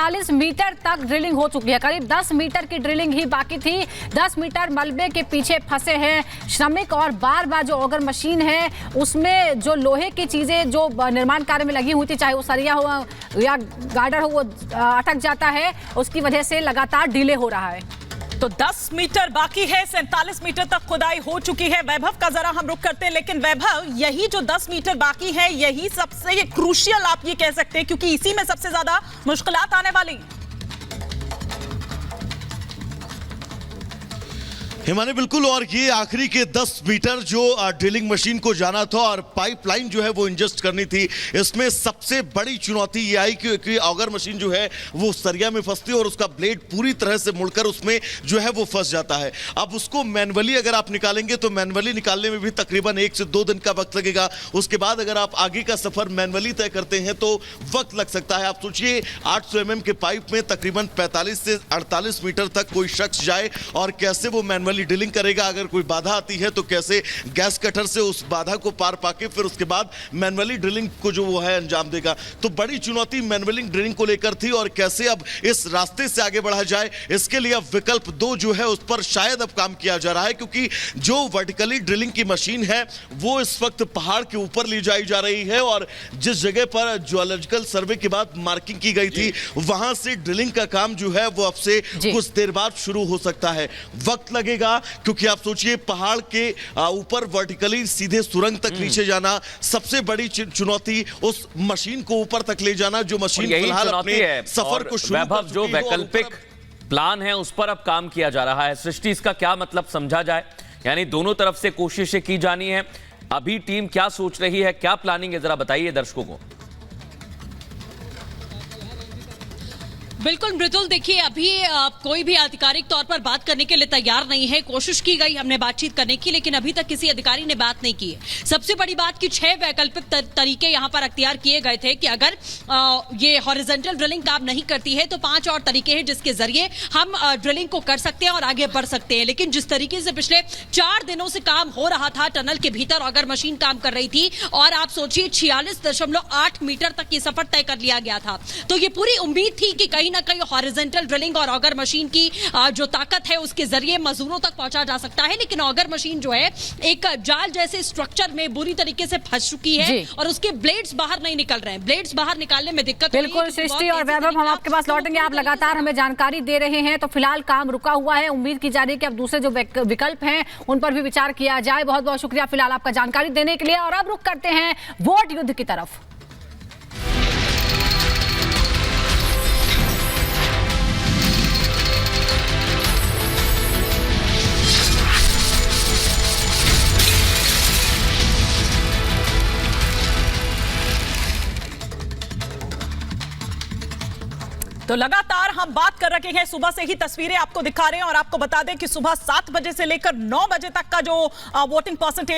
45 metre तक drilling हो चुकी है। करीब 10 मीटर की ड्रिलिंग ही बाकी थी। 10 मीटर मलबे के पीछे फंसे हैं श्रमिक और बार बार जो ऑगर मशीन है उसमें जो लोहे की चीजें जो निर्माण कार्य में लगी हुई थी, चाहे वो सरिया हो या गार्डर हो, वो अटक जाता है। उसकी वजह से लगातार डिले हो रहा है। तो 10 मीटर बाकी है, 47 मीटर तक खुदाई हो चुकी है। वैभव का जरा हम रुख करते हैं, लेकिन वैभव, यही जो 10 मीटर बाकी है यही सबसे क्रूशियल आप ये कह सकते हैं, क्योंकि इसी में सबसे ज्यादा मुश्किलात आने वाली। हिमानी बिल्कुल, और ये आखिरी के 10 मीटर जो ड्रिलिंग मशीन को जाना था और पाइपलाइन जो है वो इंजेस्ट करनी थी, इसमें सबसे बड़ी चुनौती ये आई कि ऑगर मशीन जो है वो सरिया में फंसती है और उसका ब्लेड पूरी तरह से मुड़कर उसमें जो है वो फंस जाता है। अब उसको मैनुअली अगर आप निकालेंगे तो मैनुअली निकालने में भी तकरीबन 1 से 2 दिन का वक्त लगेगा। उसके बाद अगर आप आगे का सफर मैनुअली तय करते हैं तो वक्त लग सकता है। आप सोचिए 800 mm के पाइप में तकरीबन 45 से 48 मीटर तक कोई शख्स जाए और कैसे वो मैनुअली ड्रिलिंग करेगा। अगर कोई बाधा आती है तो कैसे गैस कटर से उस बाधा को पार पाके फिर उसके बाद मैनुअली ड्रिलिंग को जो वो है अंजाम देगा। तो बड़ी चुनौती मैनुअली ड्रिलिंग को लेकर थी और कैसे अब इस रास्ते से आगे बढ़ा जाए, इसके लिए अब विकल्प 2 जो है उस पर शायद अब काम किया जा रहा है, क्योंकि जो वर्टिकली ड्रिलिंग की मशीन है वो इस वक्त पहाड़ के ऊपर ले जाई जा रही है और जिस जगह पर जियोलॉजिकल सर्वे के बाद मार्किंग की गई थी वहां से ड्रिलिंग का काम जो है वो अब से कुछ देर बाद शुरू हो सकता है। वक्त लगेगा क्योंकि आप सोचिए पहाड़ के ऊपर वर्टिकली सीधे सुरंग तक नीचे जाना, सबसे बड़ी चुनौती उस मशीन को ऊपर तक ले जाना जो मशीन फिलहाल अपने सफर को शुरू कर चुकी है। जो वैकल्पिक प्लान है उस पर अब काम किया जा रहा है। सृष्टि, इसका क्या मतलब समझा जाए? यानी दोनों तरफ से कोशिशें की जानी है। अभी टीम क्या सोच रही है, क्या प्लानिंग है, जरा बताइए दर्शकों को। बिल्कुल मृदुल, देखिए अभी कोई भी आधिकारिक तौर पर बात करने के लिए तैयार नहीं है। कोशिश की गई हमने बातचीत करने की, लेकिन अभी तक किसी अधिकारी ने बात नहीं की है। सबसे बड़ी बात कि 6 वैकल्पिक तरीके यहां पर अख्तियार किए गए थे कि अगर ये हॉरिजॉन्टल ड्रिलिंग काम नहीं करती है तो 5 और तरीके हैं जिसके जरिए हम ड्रिलिंग को कर सकते हैं और आगे बढ़ सकते हैं। लेकिन जिस तरीके से पिछले 4 दिनों से काम हो रहा था, टनल के भीतर अगर मशीन काम कर रही थी और आप सोचिए 46.8 मीटर तक ये सफर तय कर लिया गया था, तो ये पूरी उम्मीद थी कि कहीं ना कहीं हॉरिजॉन्टल ड्रिलिंग और ऑगर मशीन की जो ताकत है उसके जरिए मजदूरों तक पहुंचा जा सकता है। लेकिन ऑगर मशीन जो है एक जाल जैसे स्ट्रक्चर में बुरी तरीके से फंस चुकी है और उसके ब्लेड्स बाहर नहीं निकल रहे हैं। ब्लेड्स बाहर निकालने में दिक्कत बिल्कुल सृष्टि और वैभव, हम आपके पास लौटेंगे। आप लगातार हमें जानकारी दे रहे हैं, तो फिलहाल काम रुका हुआ है। उम्मीद की जा रही है कि अब दूसरे जो विकल्प हैं उन पर भी विचार किया जाए। बहुत बहुत शुक्रिया फिलहाल आपका जानकारी देने के लिए। और अब रुक करते हैं वोट युद्ध की तरफ। तो लगातार हम बात कर रहे हैं, सुबह से ही तस्वीरें आपको दिखा रहे हैं और आपको बता दें कि सुबह 7 बजे से लेकर 9 बजे तक का जो वोटिंग परसेंटेज